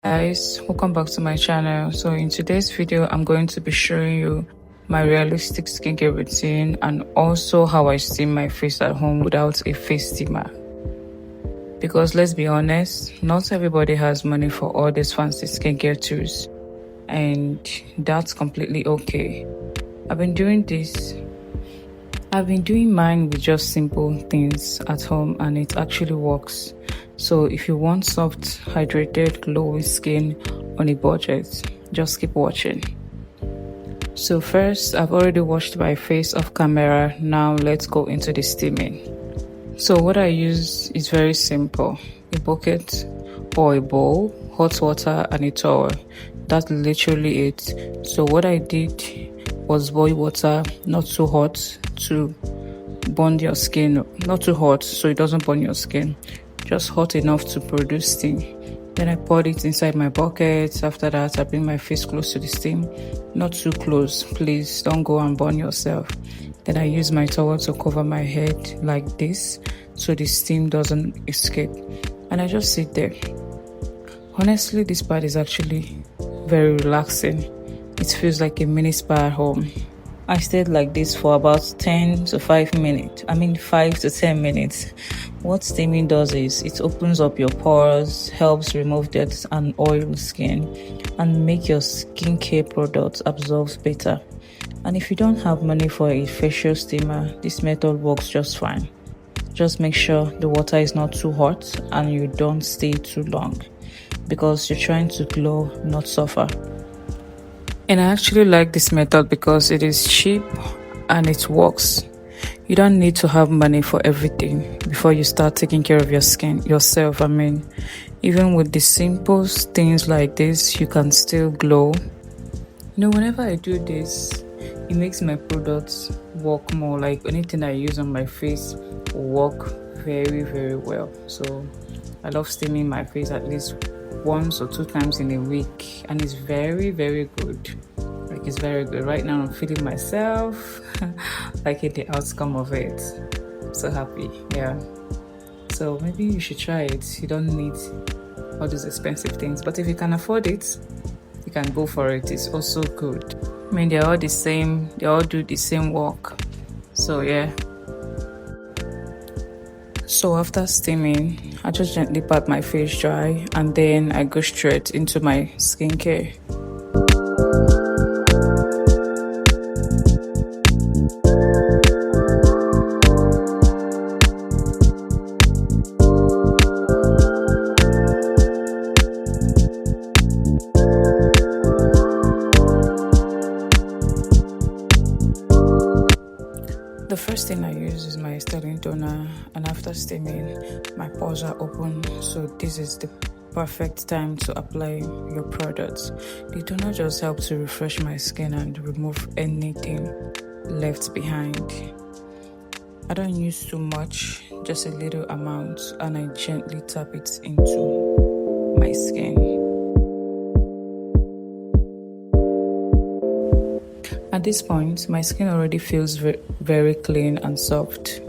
Guys, welcome back to my channel. So in today's video I'm going to be showing you my realistic skincare routine and also how I steam my face at home without a face steamer, because let's be honest, not everybody has money for all these fancy skincare tools, and that's completely okay. I've been doing mine with just simple things at home and it actually works. So if you want soft, hydrated, glowy skin on a budget, just keep watching. So first, I've already washed my face off camera. Now let's go into the steaming. So what I use is very simple: a bucket or a bowl, hot water and a towel. That's literally it. So what I did was boil water, not too hot to burn your skin, not too hot so it doesn't burn your skin, just hot enough to produce steam. Then I poured it inside my bucket. After that, I bring my face close to the steam, not too close, please don't go and burn yourself. Then I use my towel to cover my head like this so the steam doesn't escape, and I just sit there. Honestly, this part is actually very relaxing. It feels like a mini spa at home. I stayed like this for about 5 to 10 minutes. What steaming does is it opens up your pores, helps remove dirt and oil skin, and make your skincare products absorb better. And if you don't have money for a facial steamer, this method works just fine. Just make sure the water is not too hot and you don't stay too long, because you're trying to glow, not suffer. And I actually like this method because it is cheap and it works. You don't need to have money for everything before you start taking care of your skin yourself. Even with the simple things like this, you can still glow. Whenever I do this, it makes my products work more. Like anything I use on my face will work very, very well. So I love steaming my face at least 1 or 2 times in a week, and it's very, very good. It's very good. Right now I'm feeling myself liking the outcome of it. I'm so happy. Yeah, so maybe you should try it. You don't need all these expensive things, but if you can afford it, you can go for it. It's also good. They're all the same, they all do the same work. So yeah. So after steaming, I just gently pat my face dry and then I go straight into my skincare. The first thing I use is my Estelin Toner, and after steaming, my pores are open, so this is the perfect time to apply your products. The toner just helps to refresh my skin and remove anything left behind. I don't use too much, just a little amount, and I gently tap it into my skin. At this point, my skin already feels very clean and soft.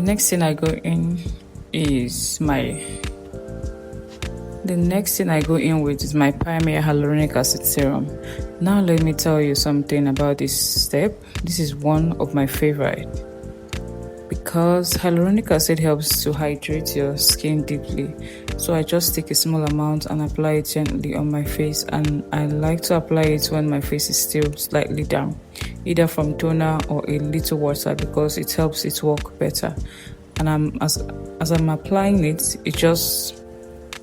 The next thing I go in is my my primary hyaluronic acid serum. Now let me tell you something about this step. This is one of my favorite because hyaluronic acid helps to hydrate your skin deeply. So I just take a small amount and apply it gently on my face, and I like to apply it when my face is still slightly damp, either from toner or a little water, because it helps it work better. And as I'm applying it,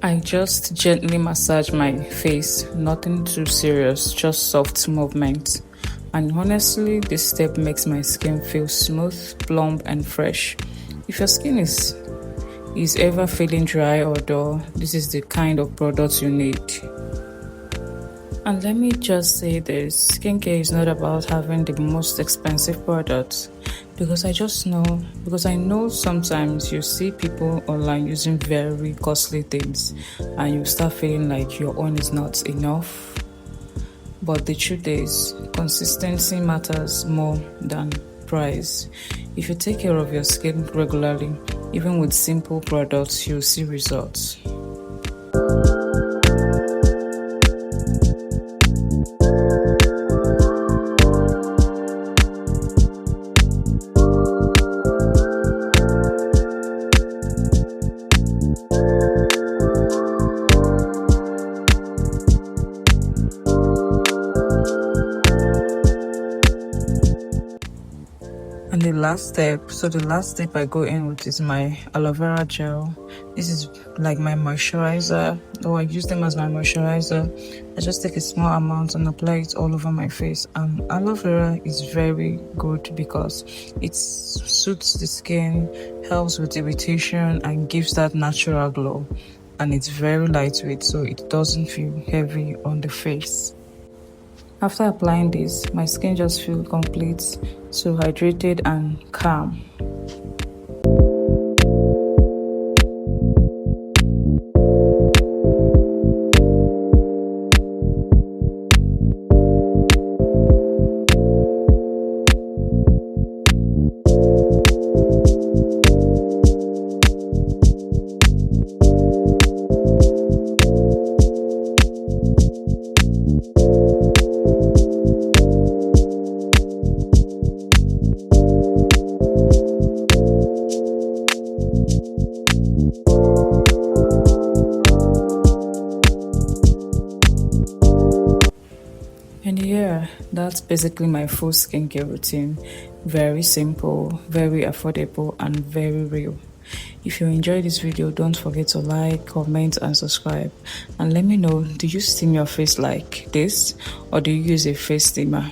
I just gently massage my face, nothing too serious, just soft movements. And honestly, this step makes my skin feel smooth, plump, and fresh. If your skin is ever feeling dry or dull, this is the kind of product you need. And let me just say this, skincare is not about having the most expensive products, because I know sometimes you see people online using very costly things and you start feeling like your own is not enough. But the truth is, consistency matters more than price. If you take care of your skin regularly, even with simple products, you'll see results. And the last step I go in with is my aloe vera gel. This is like my moisturizer, or I use them as my moisturizer. I just take a small amount and apply it all over my face. And aloe vera is very good because it suits the skin, helps with irritation, and gives that natural glow. And it's very lightweight, so it doesn't feel heavy on the face. After applying this, my skin just feels complete, so hydrated and calm. And yeah, that's basically my full skincare routine. Very simple, very affordable, and very real. If you enjoyed this video, don't forget to like, comment, and subscribe. And let me know, do you steam your face like this, or do you use a face steamer?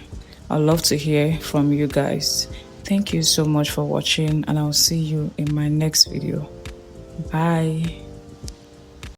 I'd love to hear from you guys. Thank you so much for watching, and I'll see you in my next video. Bye.